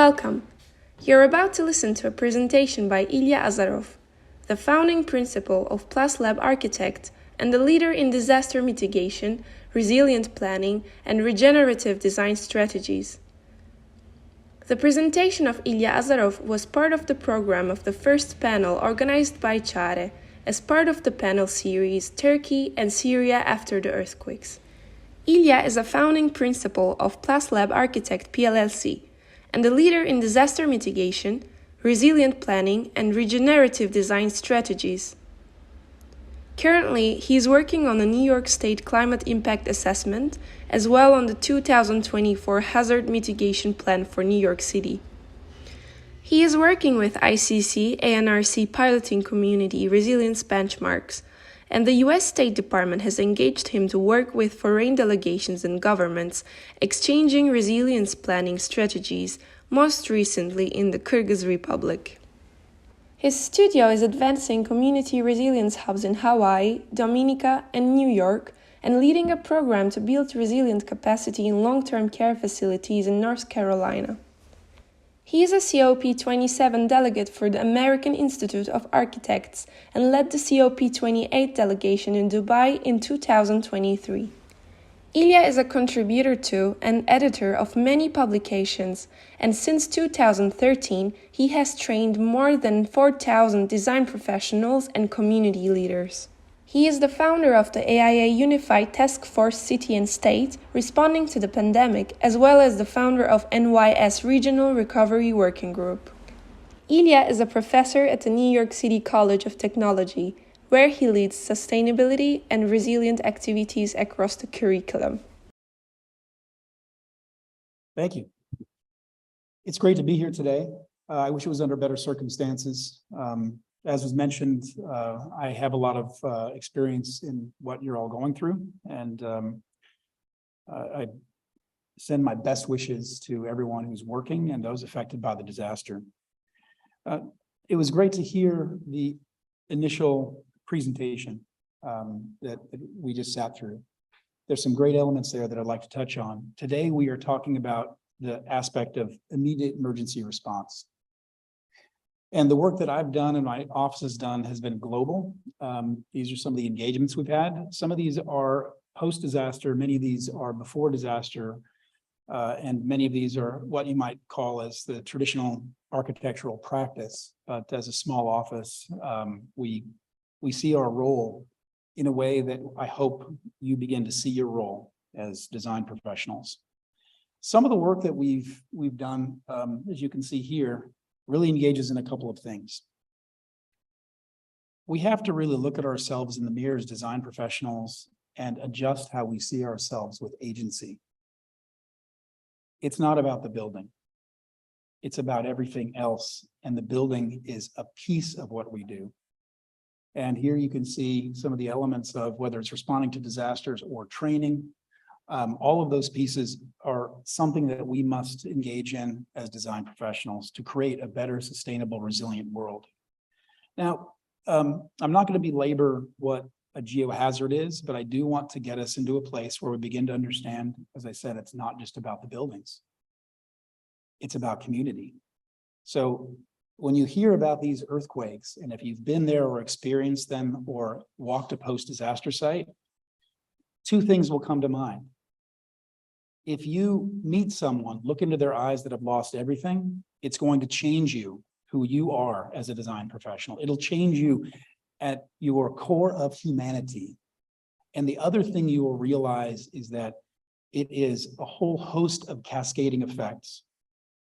Welcome! You're about to listen to a presentation by Illya Azaroff, the founding principal of Plus Lab Architect and the leader in disaster mitigation, resilient planning, and regenerative design strategies. The presentation of Illya Azaroff was part of the program of the first panel organized by CHARE as part of the panel series Turkey and Syria after the earthquakes. Illya is a founding principal of Plus Lab Architect PLLC and the leader in disaster mitigation, resilient planning, and regenerative design strategies. Currently, he is working on a New York State climate impact assessment, as well on the 2024 hazard mitigation plan for New York City. He is working with ICC ANRC piloting community resilience benchmarks, and the US State Department has engaged him to work with foreign delegations and governments, exchanging resilience planning strategies, most recently in the Kyrgyz Republic. His studio is advancing community resilience hubs in Hawaii, Dominica, and New York, and leading a program to build resilient capacity in long-term care facilities in North Carolina. He is a COP27 delegate for the American Institute of Architects and led the COP28 delegation in Dubai in 2023. Illya is a contributor to and editor of many publications, and since 2013 he has trained more than 4,000 design professionals and community leaders. He is the founder of the AIA Unified Task Force City and State responding to the pandemic, as well as the founder of NYS Regional Recovery Working Group. Illya is a professor at the New York City College of Technology, where he leads sustainability and resilient activities across the curriculum. Thank you. It's great to be here today. I wish it was under better circumstances. As was mentioned, I have a lot of experience in what you're all going through, and I send my best wishes to everyone who's working and those affected by the disaster. It was great to hear the initial presentation that we just sat through. There's some great elements there that I'd like to touch on. Today, we are talking about the aspect of immediate emergency response. And the work that I've done and my office has done has been global. These are some of the engagements we've had. Some of these are post-disaster, many of these are before disaster, and many of these are what you might call as the traditional architectural practice. But as a small office, we see our role in a way that I hope you begin to see your role as design professionals. Some of the work that we've done, as you can see here, really engages in a couple of things. We have to really look at ourselves in the mirror as design professionals and adjust how we see ourselves with agency. It's not about the building. It's about everything else, and the building is a piece of what we do. And here you can see some of the elements of whether it's responding to disasters or training. All of those pieces are something that we must engage in as design professionals to create a better, sustainable, resilient world. Now, I'm not going to belabor what a geohazard is, but I do want to get us into a place where we begin to understand, as I said, it's not just about the buildings. It's about community. So when you hear about these earthquakes, and if you've been there or experienced them or walked a post-disaster site, two things will come to mind. If you meet someone, look into their eyes that have lost everything, it's going to change you, who you are as a design professional. It'll change you at your core of humanity. And the other thing you will realize is that it is a whole host of cascading effects.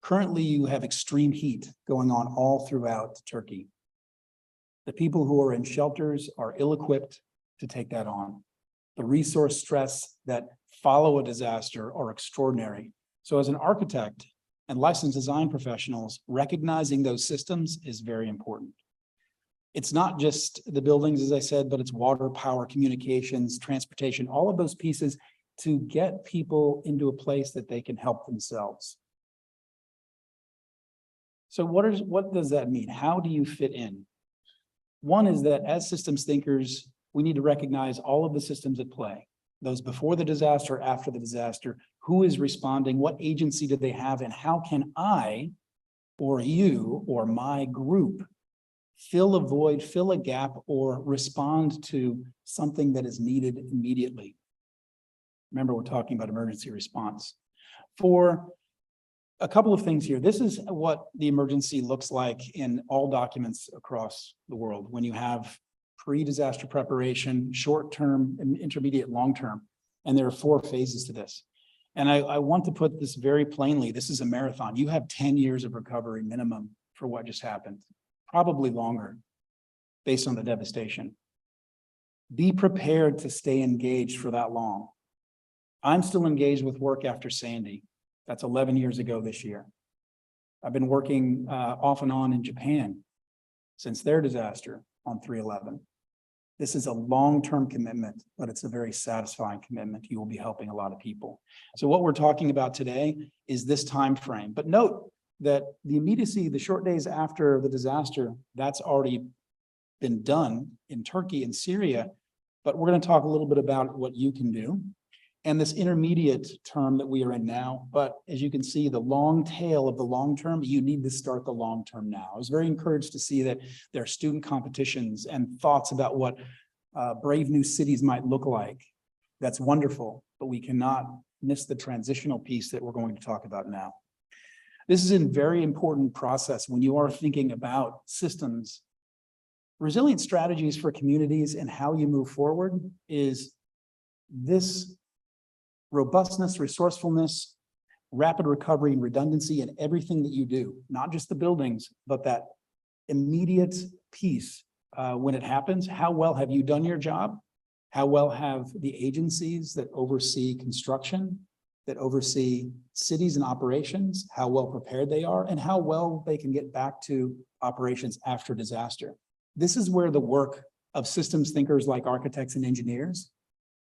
Currently, you have extreme heat going on all throughout Turkey. The people who are in shelters are ill-equipped to take that on. The resource stress that follow a disaster are extraordinary. So as an architect and licensed design professionals, recognizing those systems is very important. It's not just the buildings, as I said, but it's water, power, communications, transportation, all of those pieces to get people into a place that they can help themselves. So what does that mean? How do you fit in? One is that as systems thinkers, we need to recognize all of the systems at play. Those before the disaster, after the disaster, who is responding, what agency do they have, and how can I or you or my group fill a void, fill a gap, or respond to something that is needed immediately. Remember, we're talking about emergency response. For a couple of things here, this is what the emergency looks like in all documents across the world. When you have pre-disaster preparation, short-term, intermediate, long-term, and there are 4 phases to this. And I want to put this very plainly, this is a marathon. You have 10 years of recovery minimum for what just happened, probably longer, based on the devastation. Be prepared to stay engaged for that long. I'm still engaged with work after Sandy. That's 11 years ago this year. I've been working off and on in Japan since their disaster on 3/11. This is a long-term commitment, but it's a very satisfying commitment. You will be helping a lot of people. So what we're talking about today is this time frame. But note that the immediacy, the short days after the disaster, that's already been done in Turkey and Syria. But we're going to talk a little bit about what you can do. And this intermediate term that we are in now, but as you can see, the long tail of the long term, you need to start the long term now. I was very encouraged to see that there are student competitions and thoughts about what brave new cities might look like. That's wonderful, but we cannot miss the transitional piece that we're going to talk about now. This is a very important process when you are thinking about systems. Resilient strategies for communities and how you move forward is this robustness, resourcefulness, rapid recovery and redundancy in everything that you do, not just the buildings, but that immediate piece when it happens. How well have you done your job? How well have the agencies that oversee construction, that oversee cities and operations, how well prepared they are, and how well they can get back to operations after disaster? This is where the work of systems thinkers like architects and engineers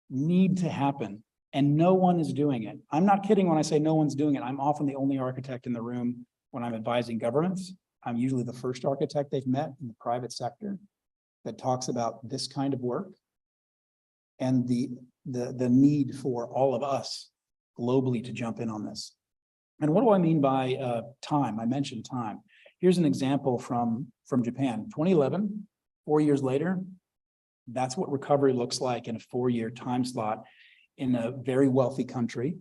need to happen. And no one is doing it. I'm not kidding when I say no one's doing it. I'm often the only architect in the room when I'm advising governments. I'm usually the first architect they've met in the private sector that talks about this kind of work and the need for all of us globally to jump in on this. And what do I mean by time? I mentioned time. Here's an example from Japan. 2011, 4 years later, that's what recovery looks like in a 4-year time slot in a very wealthy country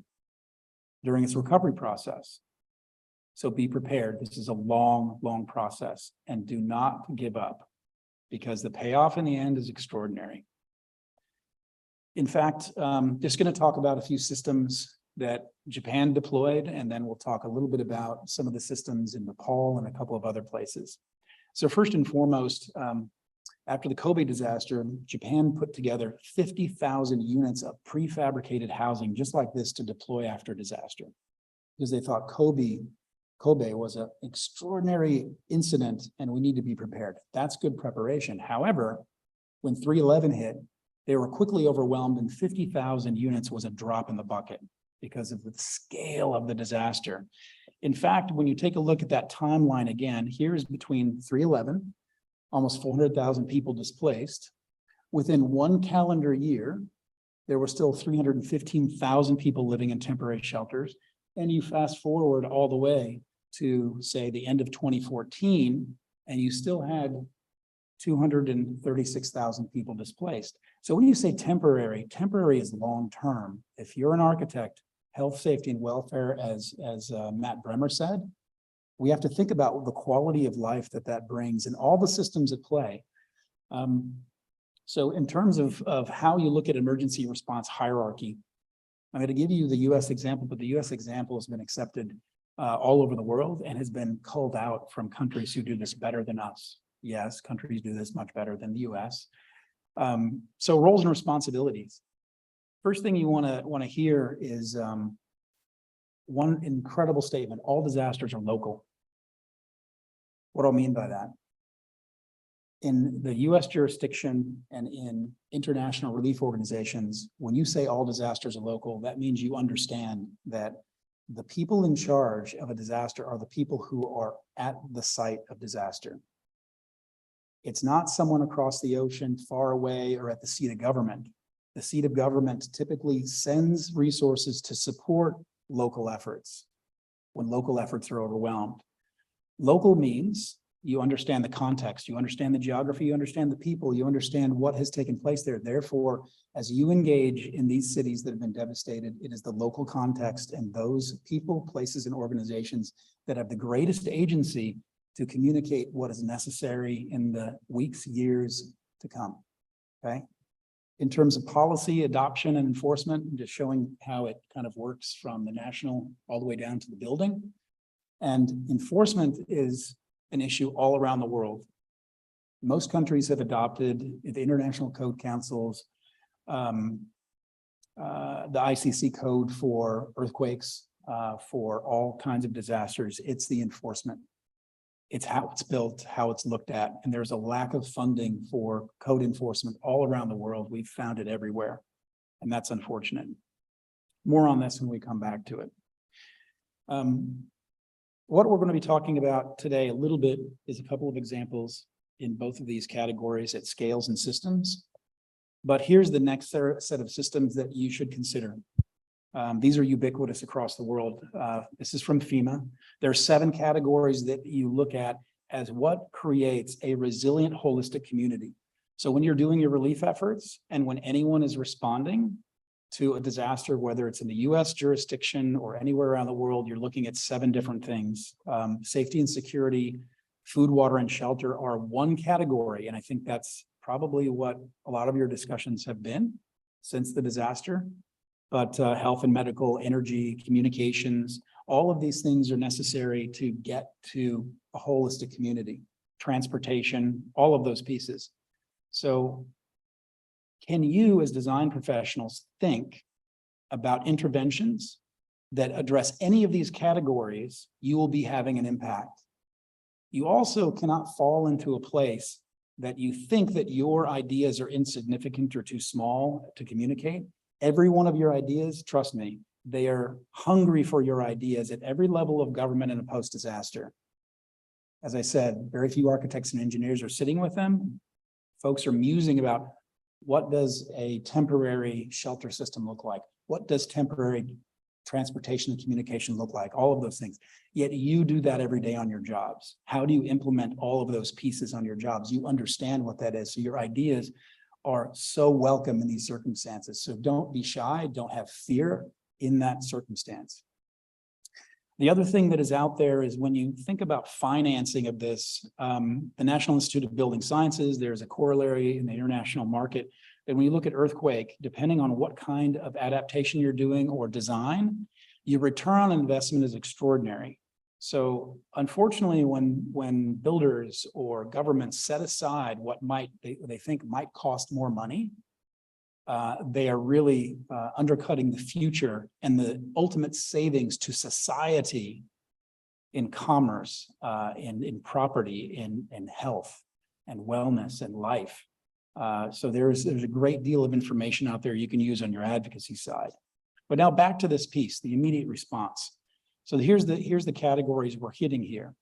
during its recovery process. So be prepared. This is a long, long process, and do not give up because the payoff in the end is extraordinary. In fact, just going to talk about a few systems that Japan deployed, and then we'll talk a little bit about some of the systems in Nepal and a couple of other places. So first and foremost, after the Kobe disaster, Japan put together 50,000 units of prefabricated housing just like this to deploy after disaster, because they thought Kobe was an extraordinary incident and we need to be prepared. That's good preparation. However, when 3/11 hit, they were quickly overwhelmed, and 50,000 units was a drop in the bucket because of the scale of the disaster. In fact, when you take a look at that timeline again, here's between 3/11, almost 400,000 people displaced. Within 1 calendar year, there were still 315,000 people living in temporary shelters. And you fast forward all the way to, say, the end of 2014, and you still had 236,000 people displaced. So when you say temporary, temporary is long-term. If you're an architect, health, safety, and welfare, as Matt Bremer said, we have to think about the quality of life that brings and all the systems at play. So in terms of how you look at emergency response hierarchy, I'm going to give you the US example, but the US example has been accepted all over the world and has been culled out from countries who do this better than us. Yes, countries do this much better than the US. So roles and responsibilities. First thing you want to hear is one incredible statement: all disasters are local. What do I mean by that? In the US jurisdiction and in international relief organizations, when you say all disasters are local, that means you understand that the people in charge of a disaster are the people who are at the site of disaster. It's not someone across the ocean, far away, or at the seat of government. The seat of government typically sends resources to support local efforts when local efforts are overwhelmed. Local means you understand the context, you understand the geography, you understand the people, you understand what has taken place there. Therefore, as you engage in these cities that have been devastated, it is the local context and those people, places, and organizations that have the greatest agency to communicate what is necessary in the weeks, years to come, okay? In terms of policy, adoption, and enforcement, I'm just showing how it kind of works from the national all the way down to the building. And enforcement is an issue all around the world. Most countries have adopted the International Code Council's, the ICC code for earthquakes, for all kinds of disasters. It's the enforcement. It's how it's built, how it's looked at. And there's a lack of funding for code enforcement all around the world. We've found it everywhere. And that's unfortunate. More on this when we come back to it. What we're going to be talking about today a little bit is a couple of examples in both of these categories at scales and systems. But here's the next set of systems that you should consider. These are ubiquitous across the world. This is from FEMA. There are 7 categories that you look at as what creates a resilient, holistic community. So when you're doing your relief efforts and when anyone is responding to a disaster, whether it's in the US jurisdiction or anywhere around the world, you're looking at 7 different things. Safety and security, food, water, and shelter are one category. And I think that's probably what a lot of your discussions have been since the disaster. But health and medical, energy, communications, all of these things are necessary to get to a holistic community, transportation, all of those pieces. So can you as design professionals think about interventions that address any of these categories? You will be having an impact. You also cannot fall into a place that you think that your ideas are insignificant or too small to communicate. Every one of your ideas, trust me, they are hungry for your ideas at every level of government in a post-disaster. As I said, very few architects and engineers are sitting with them. Folks are musing about what does a temporary shelter system look like? What does temporary transportation and communication look like? All of those things. Yet you do that every day on your jobs. How do you implement all of those pieces on your jobs? You understand what that is. So your ideas are so welcome in these circumstances. So don't be shy, don't have fear in that circumstance. The other thing that is out there is when you think about financing of this, the National Institute of Building Sciences, there's a corollary in the international market. And when you look at earthquake, depending on what kind of adaptation you're doing or design, your return on investment is extraordinary. So unfortunately, when builders or governments set aside what they think might cost more money, they are really undercutting the future and the ultimate savings to society in commerce, in property, in health and wellness and life. So there's a great deal of information out there you can use on your advocacy side. But now back to this piece, the immediate response. So here's the categories we're hitting here.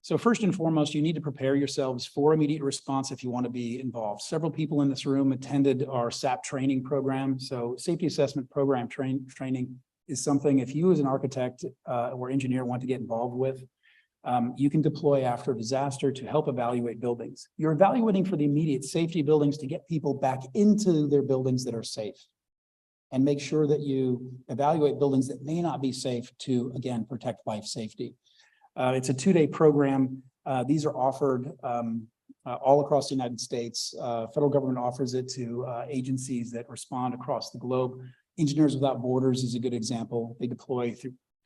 So first and foremost, you need to prepare yourselves for immediate response if you want to be involved. Several people in this room attended our SAP training program. So safety assessment program training is something if you as an architect or engineer want to get involved with, you can deploy after a disaster to help evaluate buildings. You're evaluating for the immediate safety buildings to get people back into their buildings that are safe. And make sure that you evaluate buildings that may not be safe to, again, protect life safety. It's a 2-day program. These are offered all across the United States. Federal government offers it to agencies that respond across the globe. Engineers Without Borders is a good example. They deploy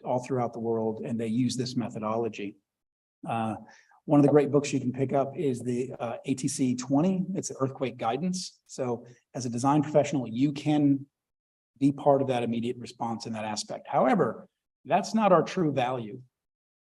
all throughout the world, and they use this methodology. One of the great books you can pick up is the ATC 20. It's earthquake guidance. So as a design professional, you can be part of that immediate response in that aspect. However, that's not our true value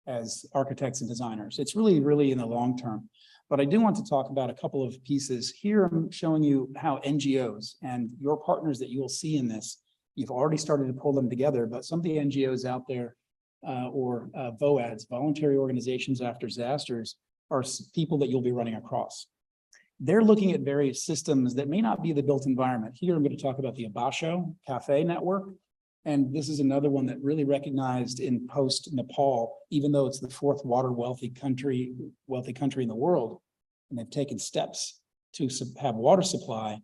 as architects and designers. It's really in the long term. But I do want to talk about a couple of pieces. Here I'm showing you how NGOs and your partners that you will see in this, you've already started to pull them together, but some of the NGOs out there or VOADs, voluntary organizations after disasters, are people that you'll be running across. They're looking at various systems that may not be the built environment. Here, I'm going to talk about the Abasho Cafe Network. And this is another one that really recognized in post-Nepal, even though it's the fourth water wealthy country in the world, and they've taken steps to have water supply,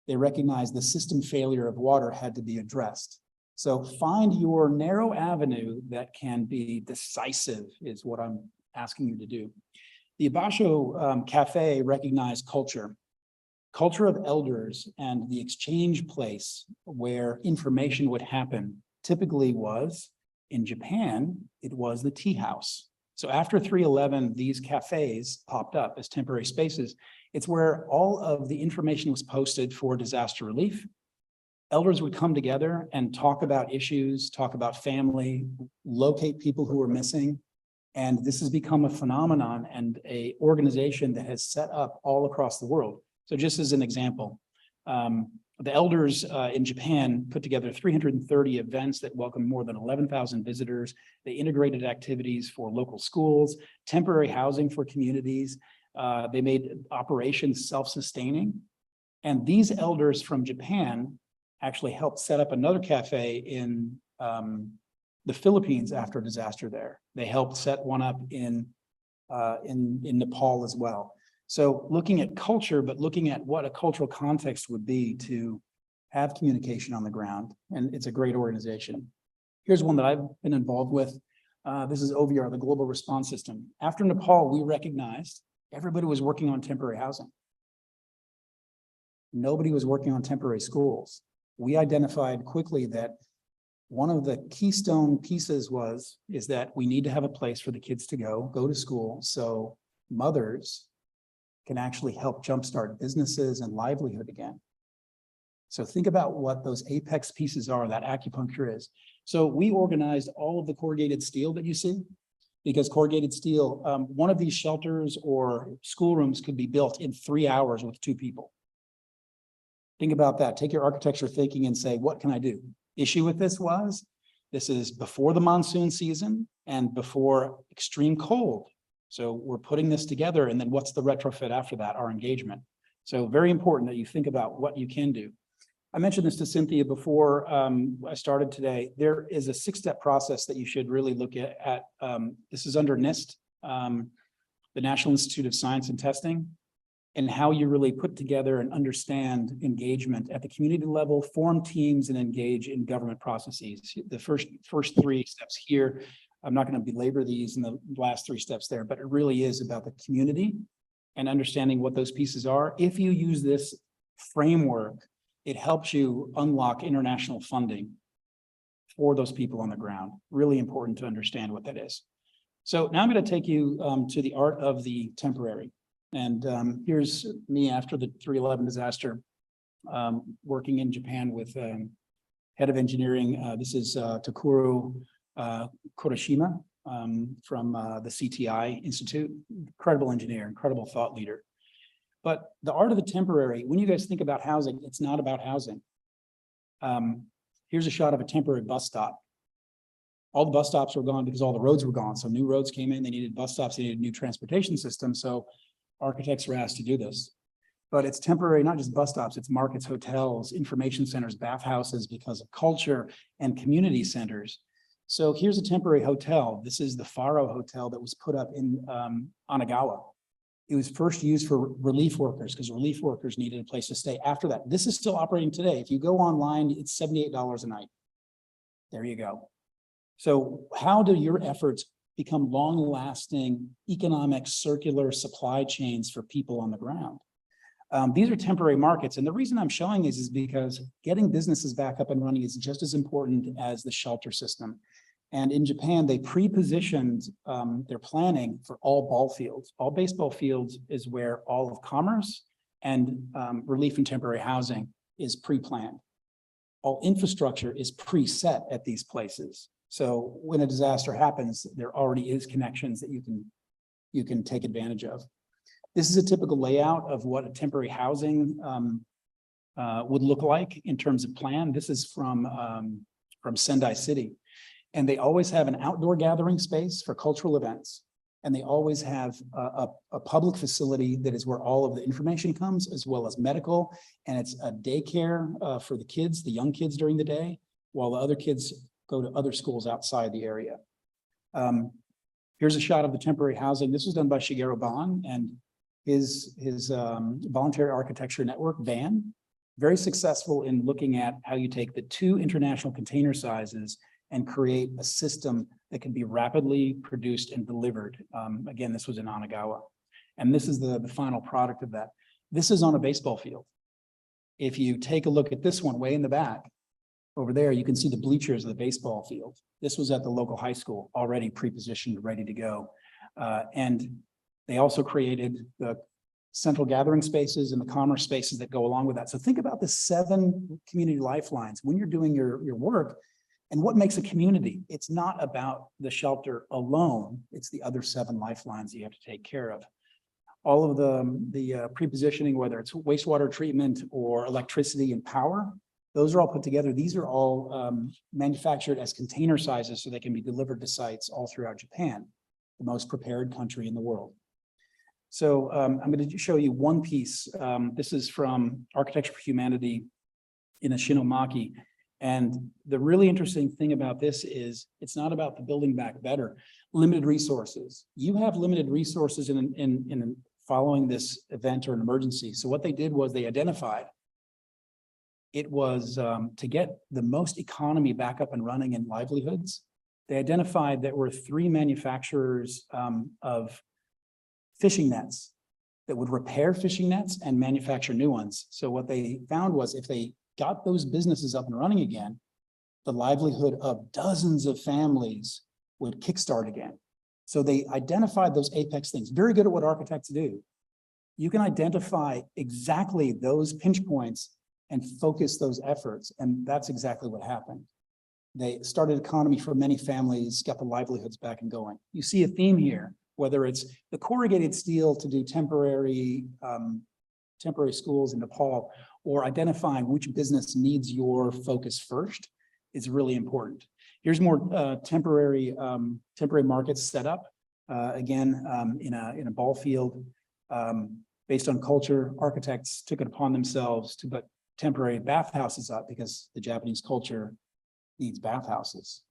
they recognize the system failure of water had to be addressed. So find your narrow avenue that can be decisive is what I'm asking you to do. The Abasho Cafe recognized culture of elders, and the exchange place where information would happen typically was, in Japan, it was the tea house. So after 3/11, these cafes popped up as temporary spaces. It's where all of the information was posted for disaster relief. Elders would come together and talk about issues, talk about family, locate people who were missing. And this has become a phenomenon and an organization that has set up all across the world. So just as an example, the elders in Japan put together 330 events that welcomed more than 11,000 visitors. They integrated activities for local schools, temporary housing for communities. They made operations self-sustaining. And these elders from Japan actually helped set up another cafe in the Philippines after a disaster there. They helped set one up in Nepal as well. So looking at culture, but looking at what a cultural context would be to have communication on the ground. And it's a great organization. Here's one that I've been involved with. This is OVR, the Global Response System. After Nepal, we recognized everybody was working on temporary housing. Nobody was working on temporary schools. We identified quickly that one of the keystone pieces is that we need to have a place for the kids to go to school, so mothers can actually help jumpstart businesses and livelihood again. So think about what those apex pieces are that acupuncture is. So we organized all of the corrugated steel that you see, because corrugated steel, one of these shelters or schoolrooms could be built in 3 hours with 2 people. Think about that. Take your architecture thinking and say, what can I do? Issue with this is before the monsoon season and before extreme cold. So we're putting this together, and then what's the retrofit after that? Our engagement. So very important that you think about what you can do. I mentioned this to Cynthia before I started today. There is a 6-step process that you should really look at. This is under NIST, the National Institute of Science and Testing, and how you really put together and understand engagement at the community level, form teams, and engage in government processes. The first 3 steps here, I'm not going to belabor these in the last 3 steps there, but it really is about the community and understanding what those pieces are. If you use this framework, it helps you unlock international funding for those people on the ground. Really important to understand what that is. So now I'm going to take you to the art of the temporary. And here's me after the 3/11 disaster, working in Japan with head of engineering. This is Takuro Kurashima from the CTI Institute. Incredible engineer, incredible thought leader. But the art of the temporary, when you guys think about housing, it's not about housing. Here's a shot of a temporary bus stop. All the bus stops were gone because all the roads were gone. So new roads came in, they needed bus stops, they needed a new transportation system. So architects were asked to do this. But it's temporary, not just bus stops, it's markets, hotels, information centers, bathhouses because of culture, and community centers. So here's a temporary hotel. This is the Faro Hotel that was put up in Onagawa. It was first used for relief workers because relief workers needed a place to stay. After that, this is still operating today. If you go online, it's $78 a night. There you go. So how do your efforts become long-lasting economic circular supply chains for people on the ground? These are temporary markets. And the reason I'm showing these is because getting businesses back up and running is just as important as the shelter system. And in Japan, they pre-positioned their planning for all ball fields. All baseball fields is where all of commerce and relief and temporary housing is pre-planned. All infrastructure is preset at these places. So when a disaster happens, there already is connections that you can take advantage of. This is a typical layout of what a temporary housing would look like in terms of plan. This is from Sendai City. And they always have an outdoor gathering space for cultural events. And they always have a public facility that is where all of the information comes, as well as medical. And it's a daycare for the kids, the young kids during the day. while the other kids go to other schools outside the area. Here's a shot of the temporary housing. This was done by Shigeru Ban and his voluntary architecture network, VAN, very successful in looking at how you take the two international container sizes and create a system that can be rapidly produced and delivered. Again, this was in Onagawa. And this is the final product of that. This is on a baseball field. If you take a look at this one way in the back, over there, you can see the bleachers of the baseball field. This was at the local high school, already pre-positioned, ready to go. And they also created the central gathering spaces and the commerce spaces that go along with that. So think about the 7 community lifelines when you're doing your work. And what makes a community? It's not about the shelter alone. It's the other 7 lifelines you have to take care of. All of the pre-positioning, whether it's wastewater treatment or electricity and power, those are all put together. These are all manufactured as container sizes so they can be delivered to sites all throughout Japan, the most prepared country in the world. So I'm going to show you one piece. This is from Architecture for Humanity in Ishinomaki. And the really interesting thing about this is it's not about the building back better. Limited resources. You have limited resources in following this event or an emergency. So what they did was they identified it was to get the most economy back up and running in livelihoods. They identified there were 3 manufacturers of fishing nets that would repair fishing nets and manufacture new ones. So what they found was if they got those businesses up and running again, the livelihood of dozens of families would kickstart again. So they identified those apex things, very good at what architects do. You can identify exactly those pinch points and focus those efforts. And that's exactly what happened. They started economy for many families, got the livelihoods back and going. You see a theme here, whether it's the corrugated steel to do temporary schools in Nepal, or identifying which business needs your focus first is really important. Here's more temporary markets set up. Again, in a ball field, based on culture, architects took it upon themselves to put temporary bathhouses up because the Japanese culture needs bathhouses.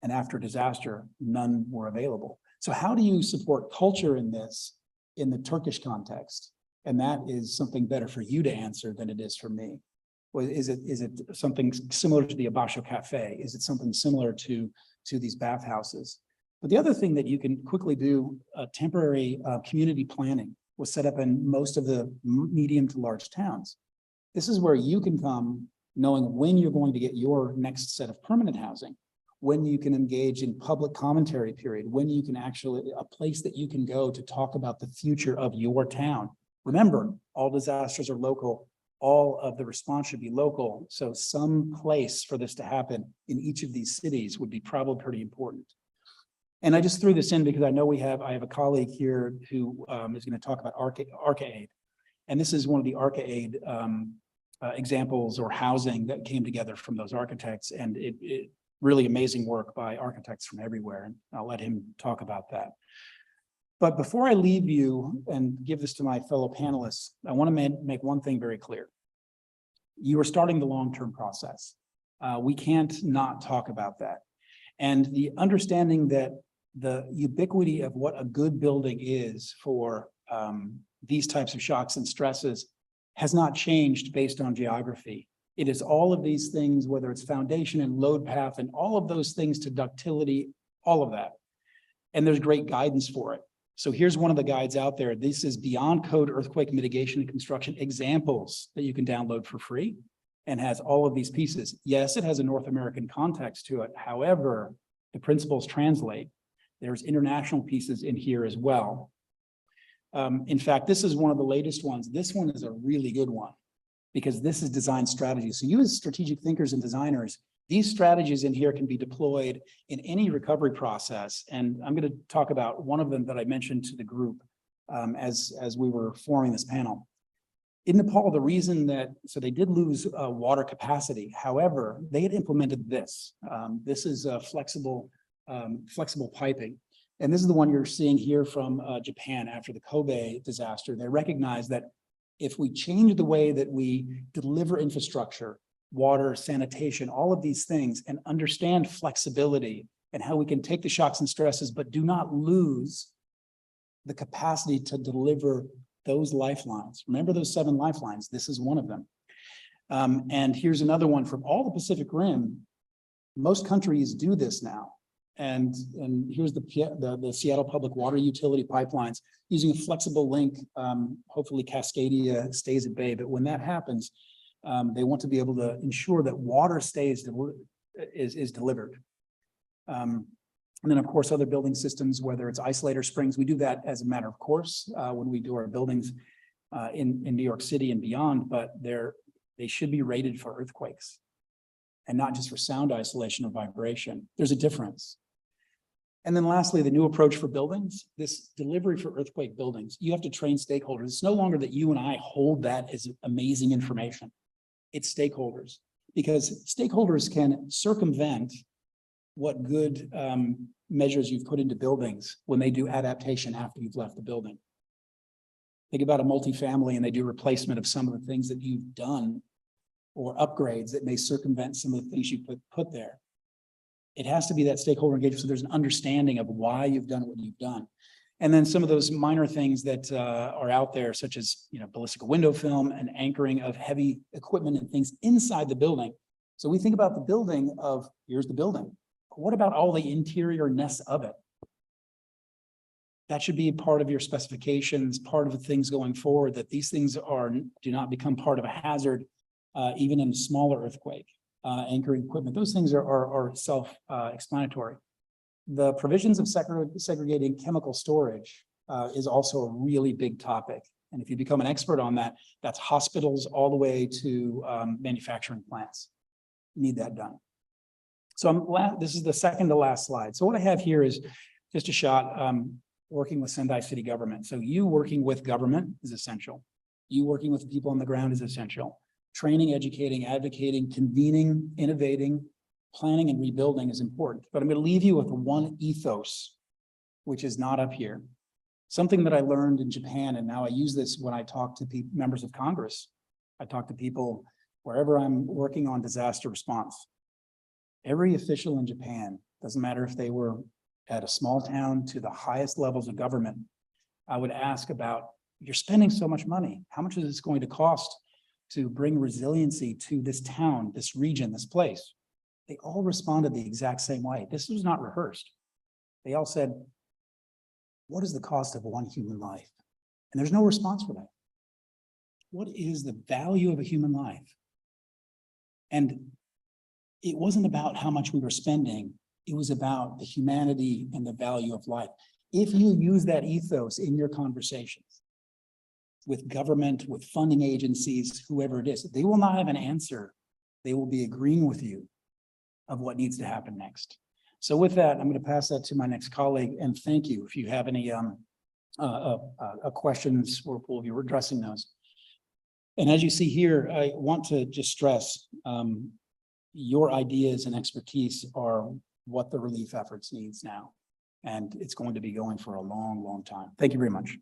And after disaster, none were available. So how do you support culture in this in the Turkish context? And that is something better for you to answer than it is for me. Well, is it something similar to the Abasho Cafe? Is it something similar to these bathhouses? But the other thing that you can quickly do, temporary community planning was set up in most of the medium to large towns. This is where you can come knowing when you're going to get your next set of permanent housing, when you can engage in public commentary period, when you can actually, a place that you can go to talk about the future of your town. Remember, all disasters are local. All of the response should be local. So some place for this to happen in each of these cities would be probably pretty important. And I just threw this in because I know I have a colleague here who is going to talk about ArcaAid. And this is one of the ArcaAid examples or housing that came together from those architects, and it really amazing work by architects from everywhere. And I'll let him talk about that. But before I leave you and give this to my fellow panelists, I want to make one thing very clear. You are starting the long-term process. We can't not talk about that. And the understanding that the ubiquity of what a good building is for these types of shocks and stresses has not changed based on geography. It is all of these things, whether it's foundation and load path and all of those things to ductility, all of that. And there's great guidance for it. So here's one of the guides out there. This is Beyond Code Earthquake Mitigation and Construction examples that you can download for free and has all of these pieces. Yes, it has a North American context to it. However, the principles translate. There's international pieces in here as well. In fact, this is one of the latest ones. This one is a really good one because this is design strategy. So you as strategic thinkers and designers, these strategies in here can be deployed in any recovery process. And I'm going to talk about one of them that I mentioned to the group as we were forming this panel. In Nepal, the reason that, so they did lose water capacity. However, they had implemented this. This is flexible piping. And this is the one you're seeing here from Japan after the Kobe disaster. They recognize that if we change the way that we deliver infrastructure water, sanitation, all of these things, and understand flexibility and how we can take the shocks and stresses, but do not lose the capacity to deliver those lifelines. Remember those 7 lifelines. This is one of them. And here's another one from all the Pacific Rim. Most countries do this now. And here's the Seattle Public Water Utility pipelines using a flexible link. Hopefully Cascadia stays at bay, but when that happens, they want to be able to ensure that water is delivered. And then, of course, other building systems, whether it's isolator springs, we do that as a matter of course when we do our buildings in New York City and beyond, but they should be rated for earthquakes and not just for sound isolation or vibration. There's a difference. And then lastly, the new approach for buildings, this delivery for earthquake buildings, you have to train stakeholders. It's no longer that you and I hold that as amazing information. It's stakeholders, because stakeholders can circumvent what good measures you've put into buildings when they do adaptation after you've left the building. Think about a multifamily and they do replacement of some of the things that you've done or upgrades that may circumvent some of the things you put there. It has to be that stakeholder engagement so there's an understanding of why you've done what you've done. And then some of those minor things that are out there, such as ballistic window film and anchoring of heavy equipment and things inside the building. So we think about the building of, here's the building. What about all the interior-ness of it? That should be part of your specifications, part of the things going forward, that these things do not become part of a hazard, even in a smaller earthquake. Anchoring equipment, those things are self-explanatory. The provisions of segregating chemical storage is also a really big topic. And if you become an expert on that, that's hospitals all the way to manufacturing plants. You need that done. So this is the second to last slide. So what I have here is just a shot working with Sendai City government. So you working with government is essential. You working with people on the ground is essential. Training, educating, advocating, convening, innovating, planning, and rebuilding is important. But I'm going to leave you with one ethos, which is not up here. Something that I learned in Japan, and now I use this when I talk to members of Congress. I talk to people wherever I'm working on disaster response. Every official in Japan, doesn't matter if they were at a small town to the highest levels of government, I would ask about, you're spending so much money. How much is this going to cost to bring resiliency to this town, this region, this place? They all responded the exact same way. This was not rehearsed. They all said, what is the cost of one human life? And there's no response for that. What is the value of a human life? And it wasn't about how much we were spending. It was about the humanity and the value of life. If you use that ethos in your conversations with government, with funding agencies, whoever it is, they will not have an answer. They will be agreeing with you of what needs to happen next. So with that, I'm going to pass that to my next colleague, and thank you. If you have any questions, we'll be addressing those. And as you see here, I want to just stress your ideas and expertise are what the relief efforts needs now. And it's going to be going for a long, long time. Thank you very much.